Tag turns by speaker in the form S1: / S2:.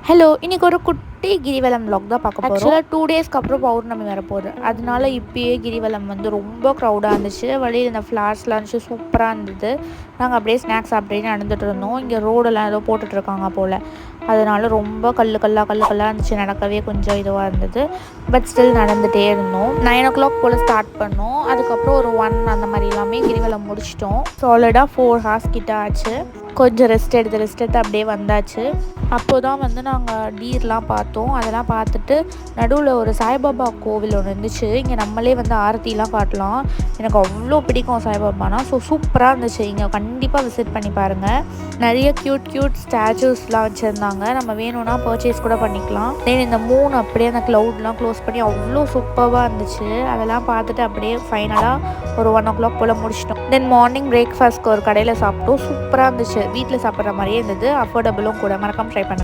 S1: Hello! இன்னைக்கு ஒரு குட்டி கிரிவலம் வ்ளாக் தான் பார்க்க போறோம். ஆக்சுவலா 2 டேஸ்க்கு அப்புறம் பௌர்ணமி வரப்போகுது. அதனால இப்பயே கிரிவலம் வந்து ரொம்ப க்ரௌடா இருந்துச்சு. வழியில இந்த ஃப்ளார்ஸ்லாம் இருந்துச்சு. சூப்பரா இருந்தது. நாங்க அப்படியே ஸ்நாக்ஸ் சாப்பிட்டுட்டே நடந்துட்டு இருந்தோம். இங்கே ரோடெல்லாம் ஏதோ போட்டுட்ருக்காங்க போல. அதனால ரொம்ப கல்லா இருந்துச்சு. நடக்கவே கொஞ்சம் இதுவா இருந்தது. பட் ஸ்டில் நடந்துகிட்டே இருந்தோம். 9:00 போல் ஸ்டார்ட் பண்ணோம். அதுக்கப்புறம் ஒரு 1 அந்த மாதிரி எல்லாமே கிரிவலம் முடிச்சிட்டோம். சாலிடாக 4 ஹார்ஸ் கிட்ட ஆச்சு. கொஞ்சம் ரெஸ்ட் எடுத்து அப்படியே வந்தாச்சு. அப்போ தான் வந்து நாங்கள் டீர்லாம் பார்த்தோம். அதெல்லாம் பார்த்துட்டு நடுவில் ஒரு சாய்பாபா கோவில் ஒன்று இருந்துச்சு. இங்கே நம்மளே வந்து ஆரத்திலாம் காட்டலாம். எனக்கு அவ்வளோ பிடிக்கும் சாய்பாபானா. ஸோ சூப்பராக இருந்துச்சு. இங்கே கண்டிப்பாக விசிட் பண்ணி பாருங்கள். நிறைய க்யூட் ஸ்டாச்சூஸ்லாம் வச்சுருந்தாங்க. நம்ம வேணும்னா பர்ச்சேஸ் கூட பண்ணிக்கலாம். தென் இந்த மூணு அப்படியே அந்த க்ளவுட்லாம் க்ளோஸ் பண்ணி அவ்வளோ சூப்பராக இருந்துச்சு. அதெல்லாம் பார்த்துட்டு அப்படியே ஃபைனலாக ஒரு 1:00 போல் முடிச்சிட்டோம். தென் மார்னிங் பிரேக்ஃபாஸ்ட்க்கு ஒரு கடையில் சாப்பிட்டோம். சூப்பராக இருந்துச்சு. வீட்டில் சாப்பிட்ற மாதிரியே இருந்தது. அஃபோர்டபுளும் கூட. மறக்காமல் ட்ரை பண்ணுங்கள்.